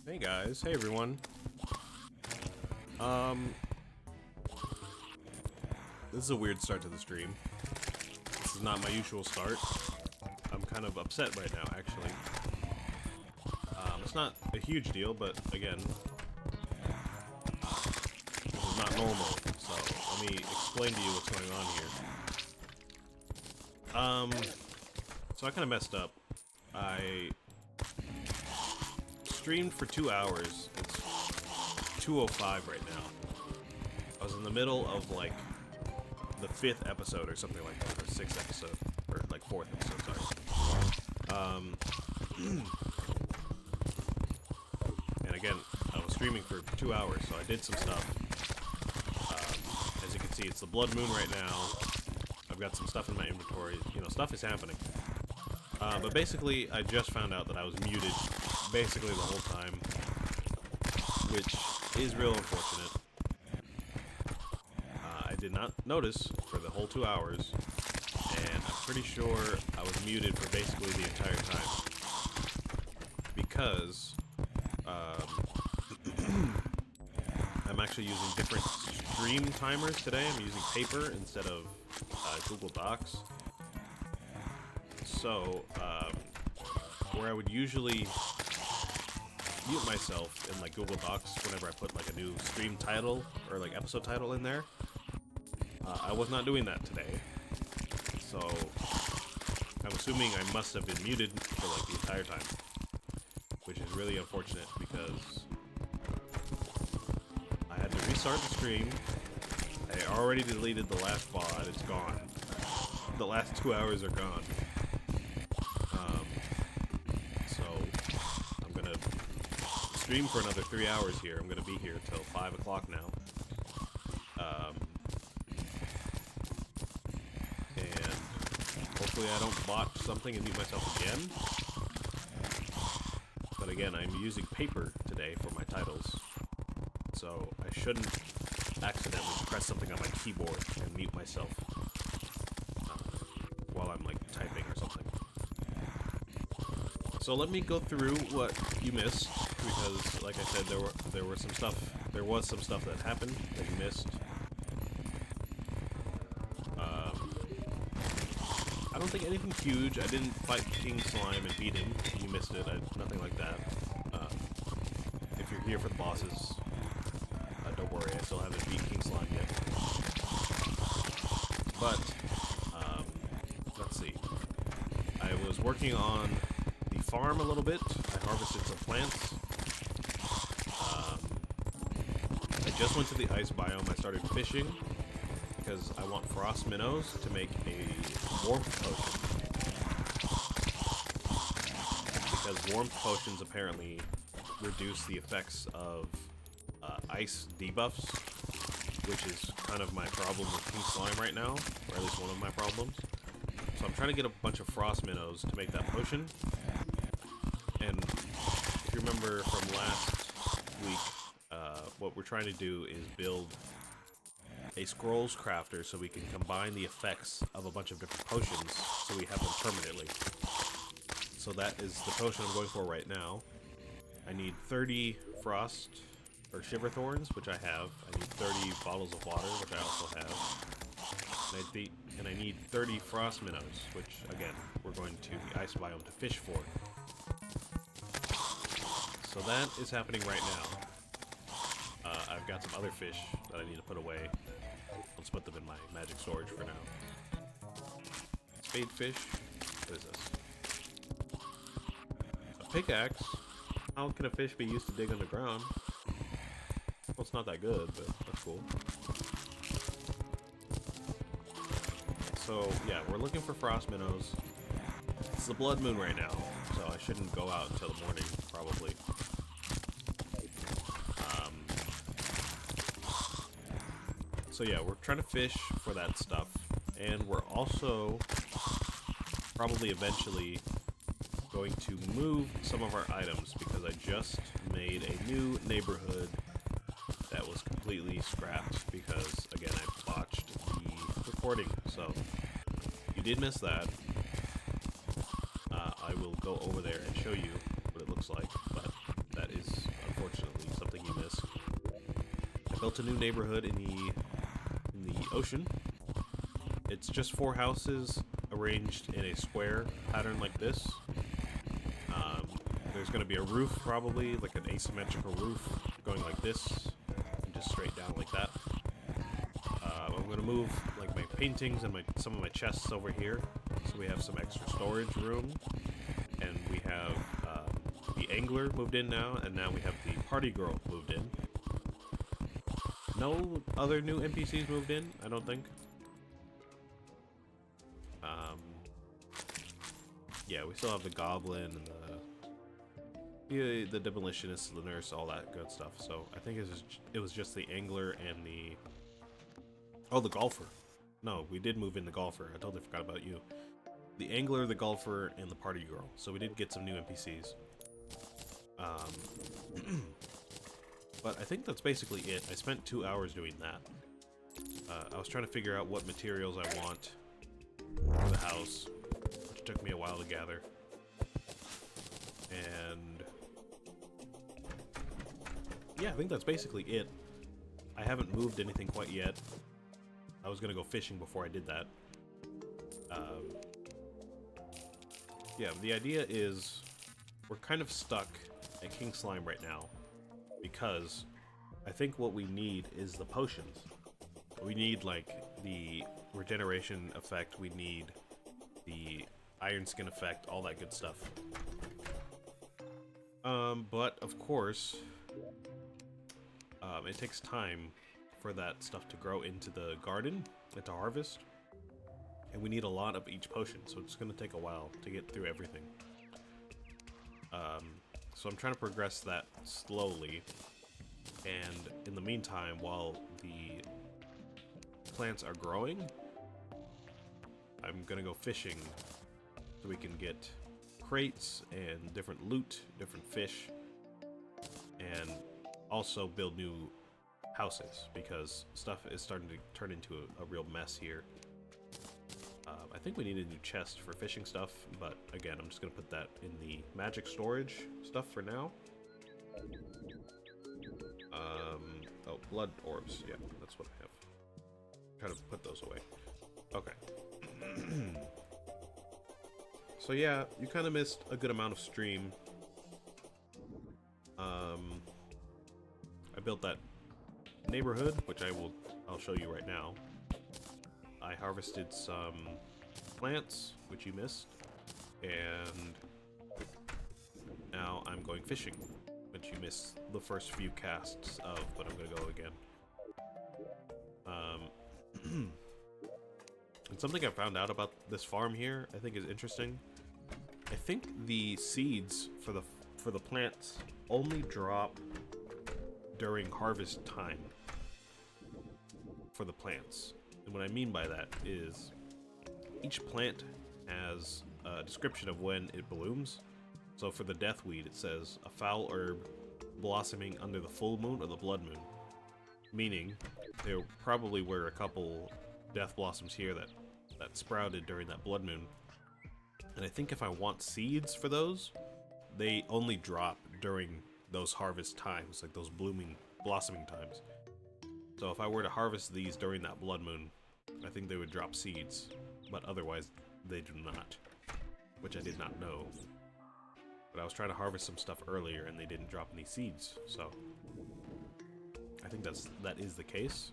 Hey guys, hey everyone. This is a weird start to the stream. This is not my usual start. I'm kind of upset right now, actually. It's not a huge deal, but again, this is not normal. So let me explain to you what's going on here. So I kind of messed up. I streamed for 2 hours. It's 2:05 right now. I was in the middle of like the 5th episode or something like that, or 6th episode, or like 4th episode, sorry. And again, I was streaming for 2 hours, so I did some stuff. As you can see, it's the blood moon right now. I've got some stuff in my inventory. You know, stuff is happening. But basically, I just found out that I was muted basically the whole time, which is real unfortunate. I did not notice for the whole 2 hours, and I'm pretty sure I was muted for basically the entire time. Because, I'm actually using different stream timers today. I'm using paper instead of Google Docs. So, where I would usually mute myself in like Google Docs whenever I put like a new stream title or like episode title in there, I was not doing that today. So, I'm assuming I must have been muted for like the entire time, which is really unfortunate because I had to restart the stream. I already deleted the last VOD, it's gone. The last 2 hours are gone. So I'm gonna stream for another 3 hours here. I'm gonna be here till 5 o'clock now. And hopefully I don't botch something and mute myself again. But again, I'm using paper today for my titles, so I shouldn't accidentally press something on my keyboard and mute myself while I'm like typing or something. So let me go through what you missed, because like I said, there was some stuff that happened that you missed. I don't think anything huge. I didn't fight King Slime and beat him. You missed it. Nothing like that. If you're here for the bosses, don't worry. I still haven't beat King Slime yet. But let's see. I was working on the farm a little bit. I harvested some plants. I just went to the ice biome. I started fishing because I want frost minnows to make a warmth potion. Because warmth potions apparently reduce the effects of ice debuffs, which is kind of my problem with King Slime right now, or at least one of my problems. So I'm trying to get a bunch of frost minnows to make that potion. And if you remember from last week, what we're trying to do is build a scrolls crafter so we can combine the effects of a bunch of different potions so we have them permanently. So that is the potion I'm going for right now. I need 30 frost or shiver thorns, which I have. I need 30 bottles of water, which I also have. And I need 30 frost minnows, which again, we're going to the ice biome to fish for. So that is happening right now. I've got some other fish that I need to put away. Let's put them in my magic storage for now. Spade fish. What is this? A pickaxe? How can a fish be used to dig underground? Well, it's not that good, but that's cool. So, yeah, we're looking for frost minnows. It's the blood moon right now, so I shouldn't go out until the morning, probably. So yeah, we're trying to fish for that stuff, and we're also probably eventually going to move some of our items, because I just made a new neighborhood that was completely scrapped because, again, I botched the recording. So you did miss that. I will go over there and show you what it looks like, but that is built a new neighborhood in the ocean. It's just 4 houses arranged in a square pattern like this. There's going to be a roof, probably, like an asymmetrical roof, going like this, and just straight down like that. I'm going to move like my paintings and some of my chests over here, so we have some extra storage room. And we have the angler moved in now, and now we have the party girl moved in. No other new NPCs moved in, I don't think. Yeah, we still have the goblin and the demolitionist, the nurse, all that good stuff. So I think it was just the angler and the golfer. No, we did move in the golfer. I totally forgot about you. The angler, the golfer, and the party girl. So we did get some new NPCs. But I think that's basically it. I spent 2 hours doing that. I was trying to figure out what materials I want for the house, which took me a while to gather. And yeah, I think that's basically it. I haven't moved anything quite yet. I was gonna go fishing before I did that. Yeah, the idea is we're kind of stuck at King Slime right now because I think what we need is the potions. We need like the regeneration effect, we need the iron skin effect, all that good stuff. But of course, it takes time for that stuff to grow into the garden and to harvest. And we need a lot of each potion, so it's going to take a while to get through everything. So I'm trying to progress that slowly. And in the meantime, while the plants are growing, I'm going to go fishing so we can get crates and different loot, different fish, and also build new houses because stuff is starting to turn into a real mess here. I think we need a new chest for fishing stuff, but again, I'm just going to put that in the magic storage stuff for now. Oh, blood orbs. Yeah, that's what I have. Try to put those away. Okay. So yeah, you kind of missed a good amount of stream. I built that neighborhood, which I'll show you right now. I harvested some plants, which you missed, and now I'm going fishing, which you missed the first few casts of, but I'm gonna go again. And something I found out about this farm here, I think is interesting. I think the seeds for the plants only drop during harvest time for the plants. And what I mean by that is each plant has a description of when it blooms. So for the deathweed, it says a foul herb blossoming under the full moon or the blood moon. Meaning there probably were a couple death blossoms here that sprouted during that blood moon. And I think if I want seeds for those, they only drop during those harvest times, like those blossoming times. So if I were to harvest these during that blood moon, I think they would drop seeds, but otherwise they do not, which I did not know. But I was trying to harvest some stuff earlier and they didn't drop any seeds, so I think that is the case.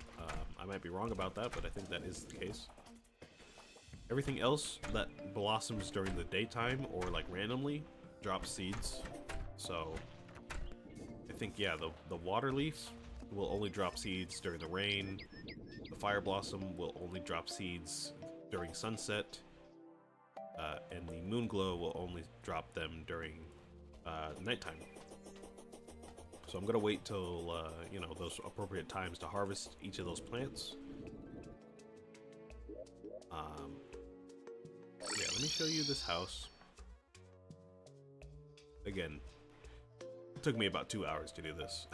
I might be wrong about that, but I think that is the case. Everything else that blossoms during the daytime or like randomly drops seeds. So I think, yeah, the water leaf will only drop seeds during the rain. The fire blossom will only drop seeds during sunset. And the moon glow will only drop them during nighttime. So I'm gonna wait till you know, those appropriate times to harvest each of those plants. Yeah, let me show you this house. Again, it took me about 2 hours to do this.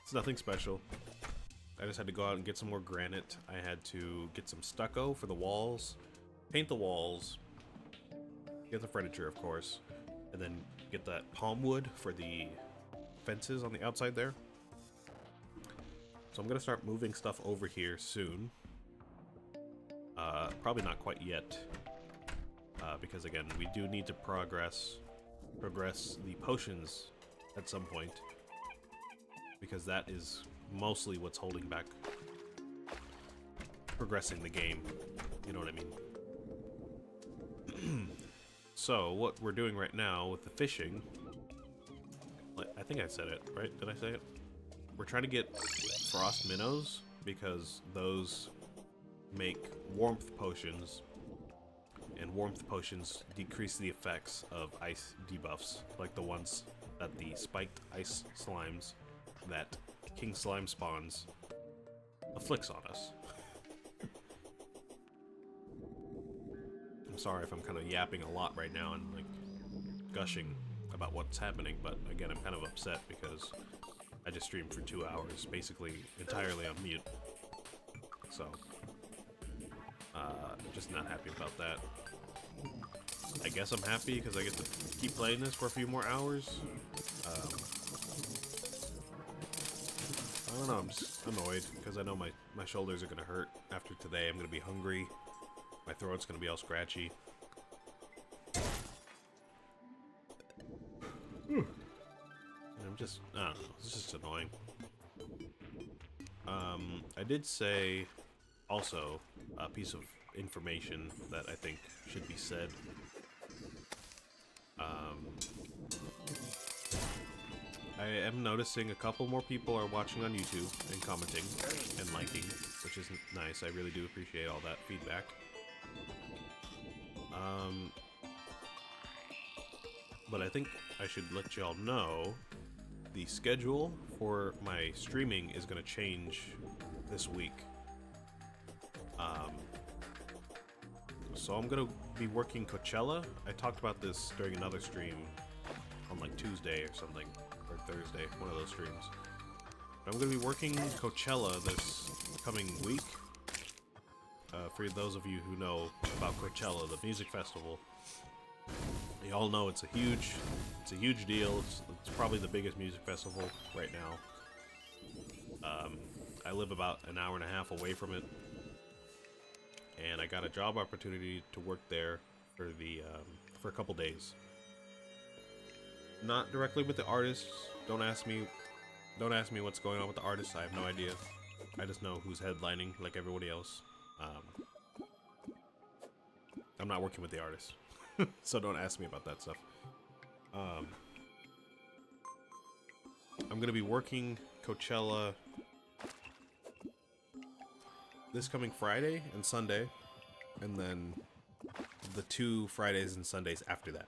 It's nothing special. I just had to go out and get some more granite. I had to get some stucco for the walls, paint the walls, get the furniture, of course, and then get that palm wood for the fences on the outside there. So I'm gonna start moving stuff over here soon. Probably not quite yet, because again, we do need to progress the potions at some point, because that is mostly what's holding back progressing the game. You know what I mean? So what we're doing right now with the fishing, I think I said it, right? Did I say it? We're trying to get frost minnows because those make warmth potions, and warmth potions decrease the effects of ice debuffs, like the ones that the spiked ice slimes that King Slime spawns afflicts on us. I'm sorry if I'm kind of yapping a lot right now and like gushing about what's happening, but again, I'm kind of upset because I just streamed for 2 hours, basically entirely on mute. So, just not happy about that. I guess I'm happy because I get to keep playing this for a few more hours. I don't know, I'm just annoyed because I know my shoulders are going to hurt after today. I'm going to be hungry. My throat's going to be all scratchy. And I'm just, I don't know, it's just annoying. I did say also a piece of information that I think should be said. I am noticing a couple more people are watching on YouTube and commenting and liking, which is nice. I really do appreciate all that feedback. But I think I should let y'all know the schedule for my streaming is going to change this week. So I'm going to be working Coachella. I talked about this during another stream on like Tuesday or something, or Thursday, one of those streams. But I'm going to be working Coachella this coming week. For those of you who know about Coachella, the music festival, you all know it's a huge deal. It's probably the biggest music festival right now. I live about an hour and a half away from it, and I got a job opportunity to work there for a couple days. Not directly with the artists. Don't ask me what's going on with the artists. I have no idea. I just know who's headlining, like everybody else. I'm not working with the artists, so don't ask me about that stuff. I'm gonna be working Coachella this coming Friday and Sunday, and then the 2 Fridays and Sundays after that.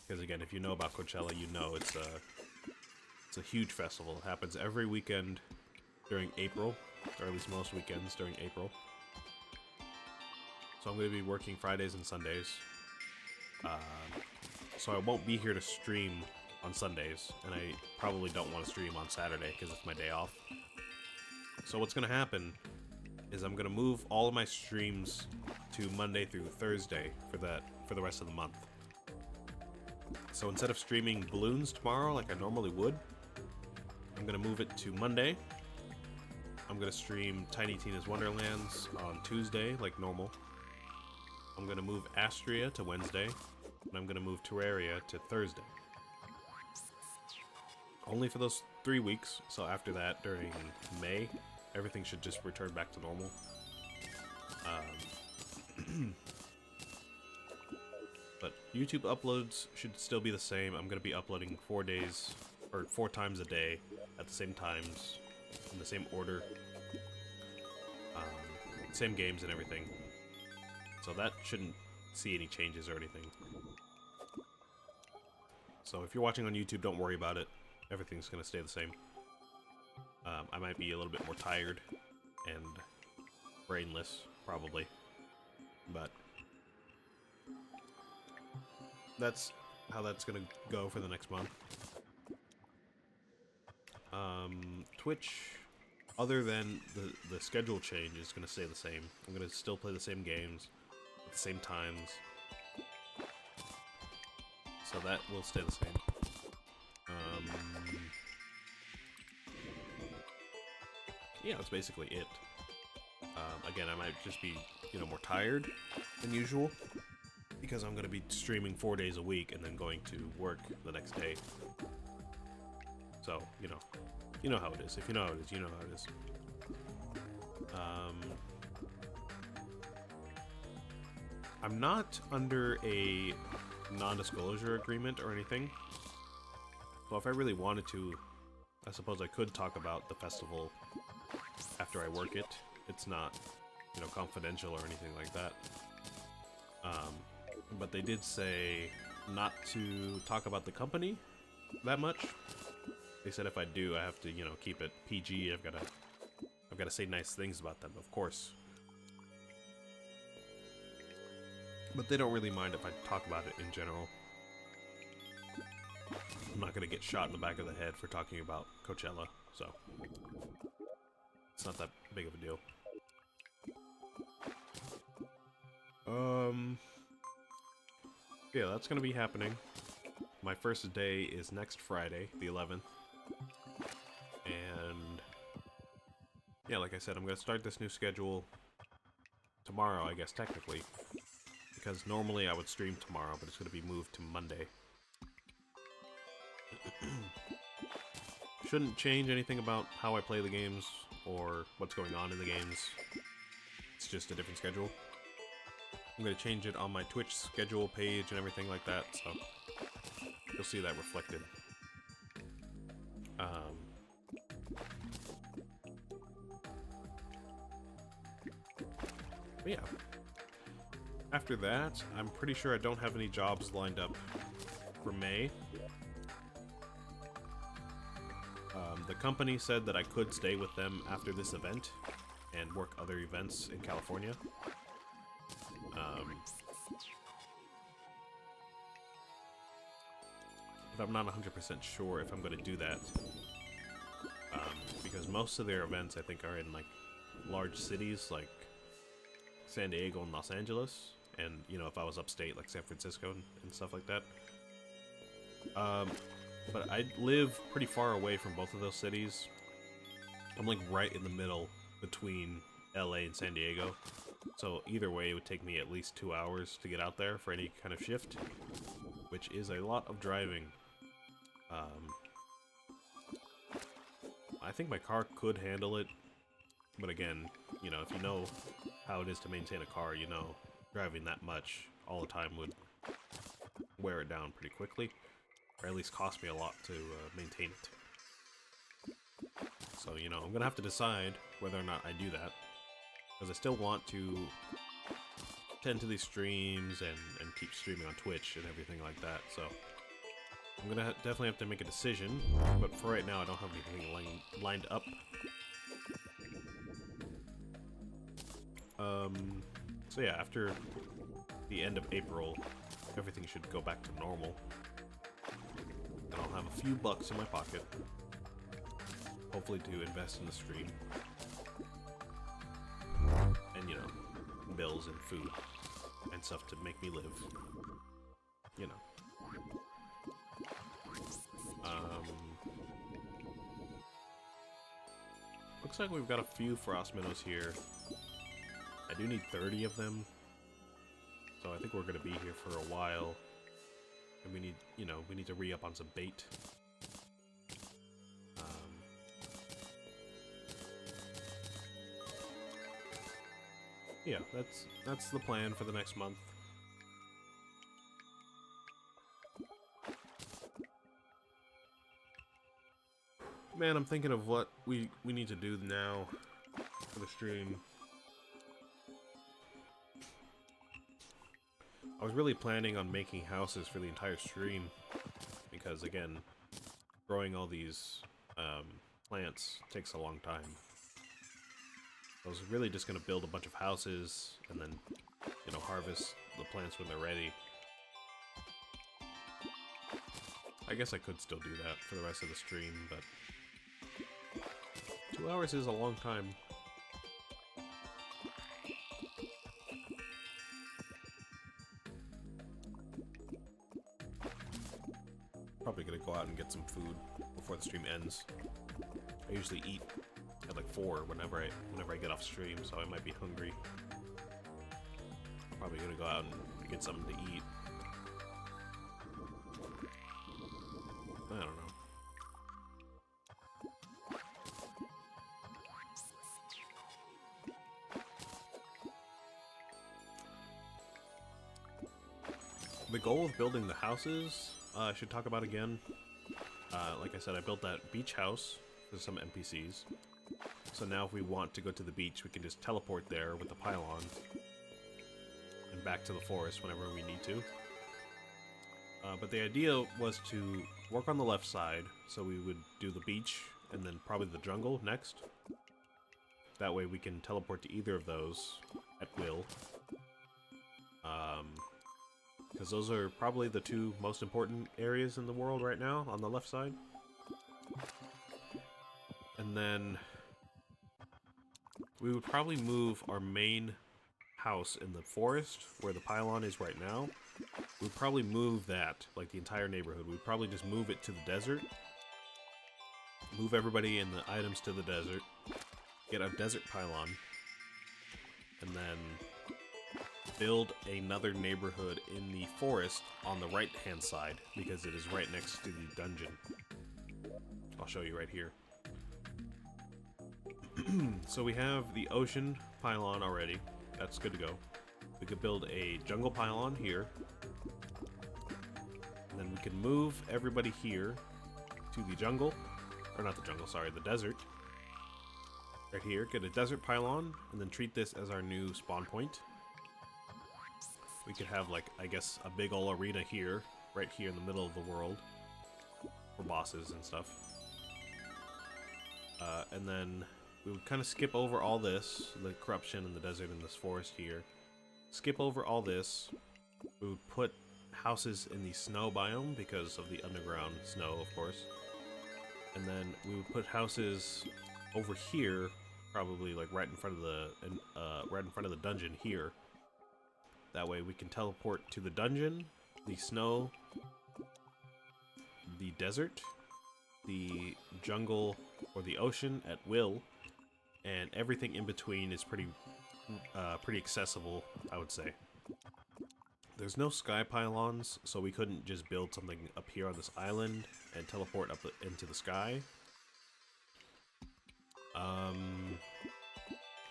Because again, if you know about Coachella, you know it's a huge festival. It happens every weekend during April, or at least most weekends during April. So I'm going to be working Fridays and Sundays. So I won't be here to stream on Sundays, and I probably don't want to stream on Saturday because it's my day off. So what's going to happen is I'm going to move all of my streams to Monday through Thursday for the rest of the month. So instead of streaming Balloons tomorrow like I normally would, I'm going to move it to Monday. I'm going to stream Tiny Tina's Wonderlands on Tuesday like normal. I'm going to move Astria to Wednesday, and I'm going to move Terraria to Thursday. Only for those 3 weeks, so after that, during May, everything should just return back to normal. But YouTube uploads should still be the same. I'm going to be uploading 4 days, or 4 times a day, at the same times, in the same order. Same games and everything. So that shouldn't see any changes or anything. So if you're watching on YouTube, don't worry about it. Everything's going to stay the same. I might be a little bit more tired and brainless, probably. But that's how that's going to go for the next month. Twitch, other than the schedule change, is going to stay the same. I'm going to still play the same games at the same times. So that will stay the same. yeah, that's basically it. Again, I might just be, you know, more tired than usual because I'm going to be streaming 4 days a week and then going to work the next day. So, you know how it is. If you know how it is, you know how it is. I'm not under a non-disclosure agreement or anything. So if I really wanted to, I suppose I could talk about the festival after I work it. It's not, you know, confidential or anything like that. But they did say not to talk about the company that much. They said if I do, I have to, you know, keep it PG. I've got to say nice things about them, of course. But they don't really mind if I talk about it in general. I'm not gonna get shot in the back of the head for talking about Coachella, so it's not that big of a deal. Yeah, that's gonna be happening. My first day is next Friday, the 11th. And yeah, like I said, I'm gonna start this new schedule tomorrow, I guess, technically. Because normally I would stream tomorrow, but it's gonna be moved to Monday. Shouldn't change anything about how I play the games or what's going on in the games. It's just a different schedule. I'm going to change it on my Twitch schedule page and everything like that, so you'll see that reflected. But yeah. After that, I'm pretty sure I don't have any jobs lined up for May. The company said that I could stay with them after this event and work other events in California. But I'm not 100% sure if I'm going to do that. Because most of their events, I think, are in, like, large cities like San Diego and Los Angeles. And, you know, if I was upstate, like San Francisco and stuff like that. But I live pretty far away from both of those cities. I'm like right in the middle between LA and San Diego. So either way, it would take me at least 2 hours to get out there for any kind of shift, which is a lot of driving. I think my car could handle it, but again, you know, if you know how it is to maintain a car, you know, driving that much all the time would wear it down pretty quickly. Or at least cost me a lot to maintain it. So, you know, I'm gonna have to decide whether or not I do that. Because I still want to tend to these streams and keep streaming on Twitch and everything like that. So, I'm gonna definitely have to make a decision. But for right now, I don't have anything lined up. So yeah, after the end of April, everything should go back to normal. And I'll have a few bucks in my pocket, hopefully to invest in the stream. And, you know, bills and food and stuff to make me live. You know. Looks like we've got a few frost minnows here. I do need 30 of them. So I think we're gonna be here for a while. And we need, you know, we need to re-up on some bait. Yeah, that's the plan for the next month. Man, I'm thinking of what we need to do now for the stream. I was really planning on making houses for the entire stream, because again, growing all these plants takes a long time. I was really just going to build a bunch of houses and then, you know, harvest the plants when they're ready. I guess I could still do that for the rest of the stream, but 2 hours is a long time. Probably gonna go out and get some food before the stream ends. I usually eat at like 4 whenever I get off stream, so I might be hungry. Probably gonna go out and get something to eat. I don't know. The goal of building the houses, I should talk about again. Like I said, I built that beach house for some NPCs. So now if we want to go to the beach, we can just teleport there with the pylon. And back to the forest whenever we need to. But the idea was to work on the left side, so we would do the beach and then probably the jungle next. That way we can teleport to either of those at will. Because those are probably the 2 most important areas in the world right now, on the left side. And then we would probably move our main house in the forest, where the pylon is right now. We'd probably move that, like the entire neighborhood. We'd probably just move it to the desert. Move everybody and the items to the desert. Get a desert pylon. And then build another neighborhood in the forest on the right-hand side, because it is right next to the dungeon. I'll show you right here. So we have the ocean pylon already. That's good to go. We could build a jungle pylon here. And then we can move everybody here to the jungle. Or not the jungle, sorry, the desert. Right here, get a desert pylon, and then treat this as our new spawn point. We could have, like, I guess, a big ol' arena here, right here in the middle of the world, for bosses and stuff. And then we would kind of skip over all this, the corruption in the desert and this forest here. Skip over all this. We would put houses in the snow biome because of the underground snow, of course. And then we would put houses over here, probably like right in front of the dungeon here. That way we can teleport to the dungeon, the snow, the desert, the jungle, or the ocean at will, and everything in between is pretty accessible, I would say. There's no sky pylons, so we couldn't just build something up here on this island and teleport up into the sky.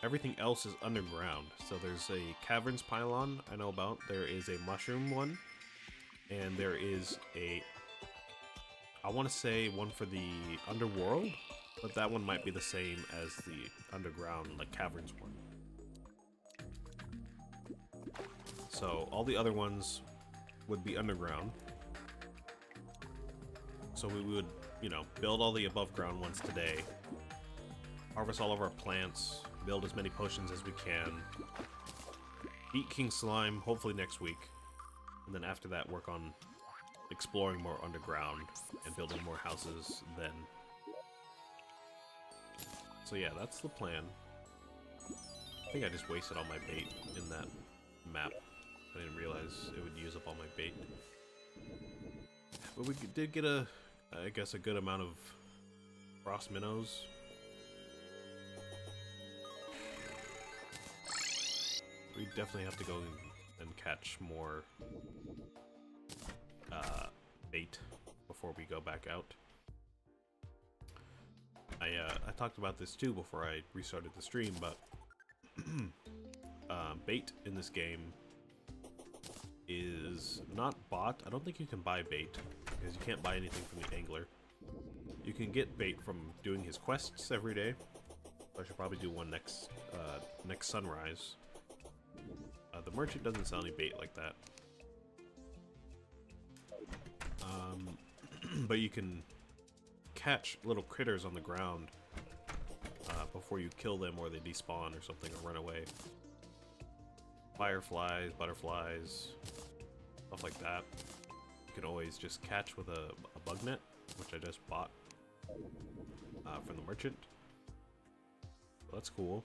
Everything else is underground. So there's a caverns pylon I know about. There is a mushroom one. And there is a, I want to say one for the underworld, but that one might be the same as the underground, like caverns one. So all the other ones would be underground. So we would, you know, build all the above ground ones today. Harvest all of our plants, build as many potions as we can. Beat King Slime, hopefully next week. And then after that, work on exploring more underground and building more houses then. So yeah, that's the plan. I think I just wasted all my bait in that map. I didn't realize it would use up all my bait. But we did get I guess a good amount of frost minnows. We definitely have to go and catch more bait before we go back out. I talked about this too before I restarted the stream, but bait in this game is not bought. I don't think you can buy bait because you can't buy anything from the angler. You can get bait from doing his quests every day. I should probably do one next sunrise. The merchant doesn't sell any bait like that. But you can catch little critters on the ground before you kill them or they despawn or something or run away. Fireflies, butterflies, stuff like that. You can always just catch with a bug net, which I just bought from the merchant. So that's cool.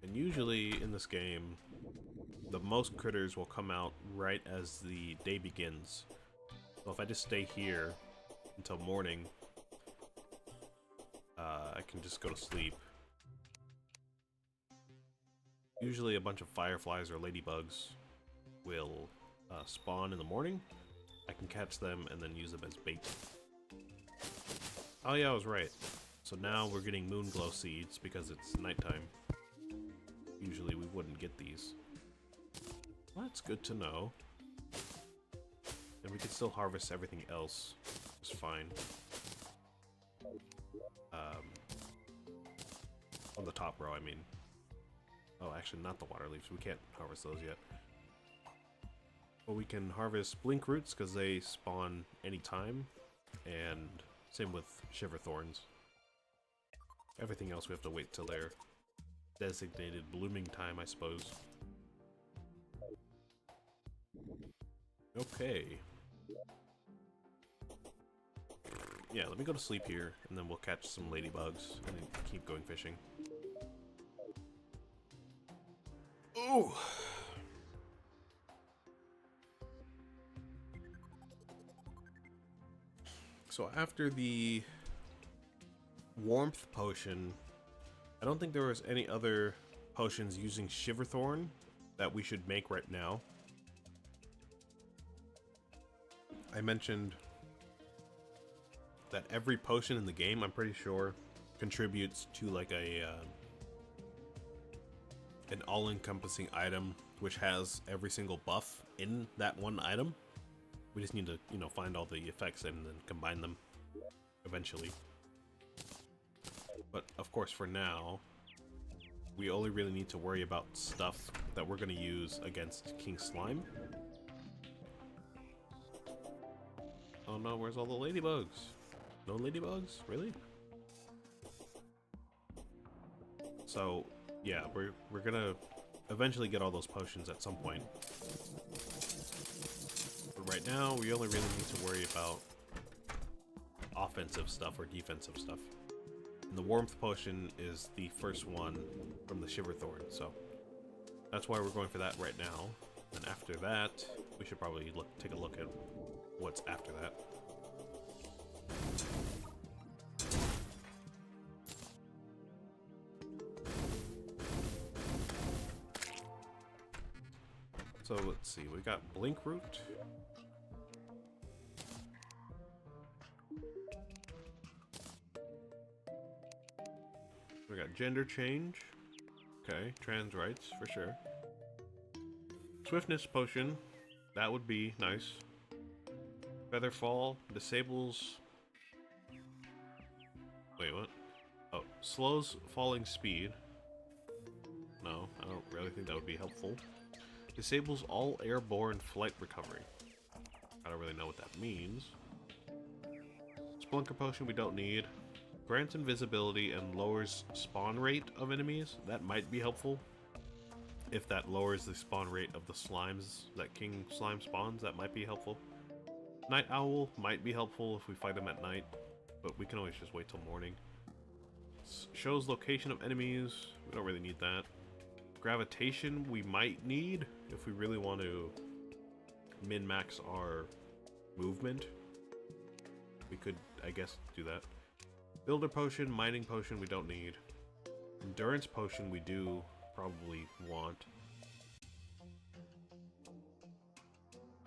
And usually in this game, the most critters will come out right as the day begins. So if I just stay here until morning, I can just go to sleep. Usually a bunch of fireflies or ladybugs will spawn in the morning. I can catch them and then use them as bait. Oh yeah, I was right. So now we're getting moon glow seeds because it's nighttime. Usually we wouldn't get these. Well, that's good to know. And we can still harvest everything else. It's fine. On the top row, I mean. Oh, actually, not the water leaves. We can't harvest those yet. But we can harvest blink roots because they spawn anytime. And same with shiver thorns. Everything else we have to wait till their designated blooming time, I suppose. Okay. Yeah, let me go to sleep here, and then we'll catch some ladybugs, and then keep going fishing. Ooh! So after the warmth potion, I don't think there was any other potions using Shiverthorn that we should make right now. I mentioned that every potion in the game, I'm pretty sure, contributes to like an all-encompassing item which has every single buff in that one item. We just need to, you know, find all the effects and then combine them eventually. But of course, for now, we only really need to worry about stuff that we're going to use against King Slime. Oh no, where's all the ladybugs? No ladybugs? Really? So, yeah, we're gonna eventually get all those potions at some point. But right now, we only really need to worry about offensive stuff or defensive stuff. And the warmth potion is the first one from the Shiverthorn, so that's why we're going for that right now. And after that, we should probably take a look at what's after that. So let's see, we got Blink Root. We got Gender Change. Okay, trans rights for sure. Swiftness Potion, that would be nice. Featherfall disables. Wait, what? Oh, slows falling speed. No, I don't really think that would be helpful. Disables all airborne flight recovery. I don't really know what that means. Splunker Potion we don't need. Grants invisibility and lowers spawn rate of enemies. That might be helpful. If that lowers the spawn rate of the slimes that King Slime spawns, that might be helpful. Night Owl might be helpful if we fight him at night, but we can always just wait till morning. Shows location of enemies. We don't really need that. Gravitation we might need if we really want to min-max our movement. We could, I guess, do that. Builder Potion, Mining Potion we don't need. Endurance Potion we do probably want.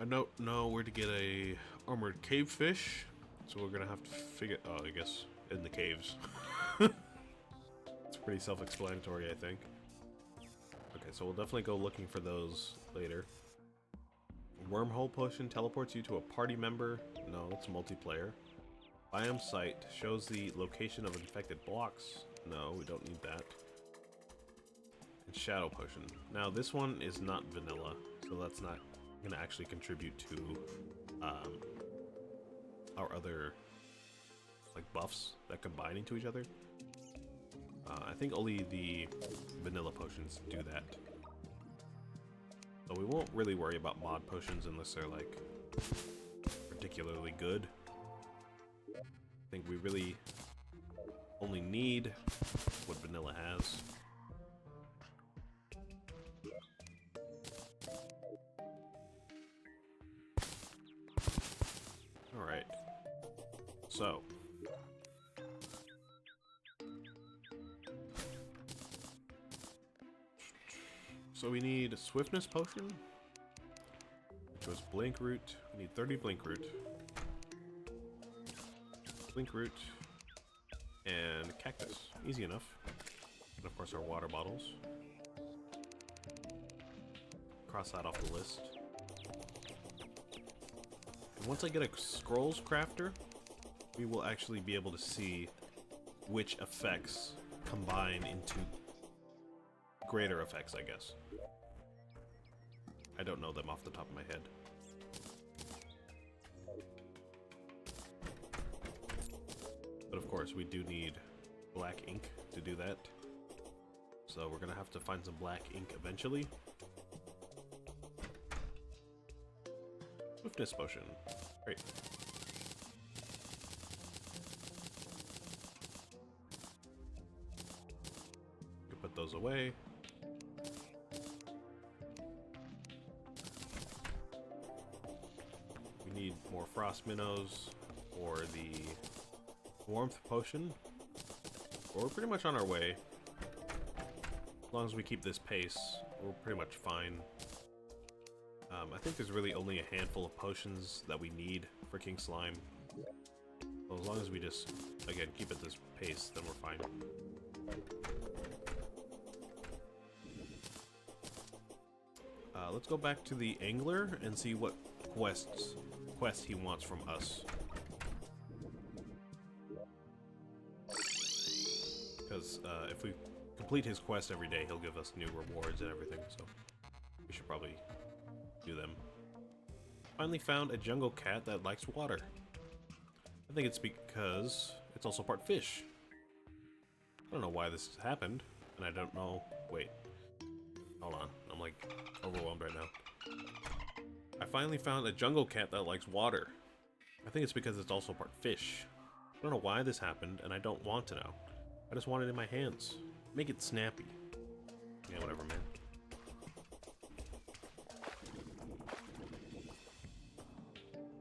I don't know where to get a armored cave fish, so we're gonna have to figure. Oh, I guess in the caves. It's pretty self-explanatory, I think. Okay, so we'll definitely go looking for those later. Wormhole Potion teleports you to a party member. No, that's multiplayer. Biome Sight shows the location of infected blocks. No, we don't need that. And Shadow Potion. Now, this one is not vanilla, so that's not going to actually contribute to our other like buffs that combine into each other. I think only the vanilla potions do that. So we won't really worry about mod potions unless they're like particularly good. I think we really only need what vanilla has. Alright. So So we need a swiftness potion, which was blink root. We need 30 blink root. Blink root. And cactus. Easy enough. And of course our water bottles. Cross that off the list. And once I get a scrolls crafter, we will actually be able to see which effects combine into greater effects, I guess. I don't know them off the top of my head. But of course, we do need black ink to do that. So we're gonna have to find some black ink eventually. Swiftness potion. Great. You put those away. We need more frost minnows for the warmth potion. We're pretty much on our way. As long as we keep this pace, we're pretty much fine. I think there's really only a handful of potions that we need for King Slime. So as long as we just, again, keep at this pace, then we're fine. Let's go back to the Angler and see what quest he wants from us. Because if we complete his quest every day, he'll give us new rewards and everything, so we should probably do them. Finally found a jungle cat that likes water. I think it's because it's also part fish. I don't know why this has happened, and I don't know... Wait. Hold on. I'm like overwhelmed right now. I finally found a jungle cat that likes water. I think it's because it's also part fish. I don't know why this happened, and I don't want to know. I just want it in my hands. Make it snappy. Yeah, whatever, man.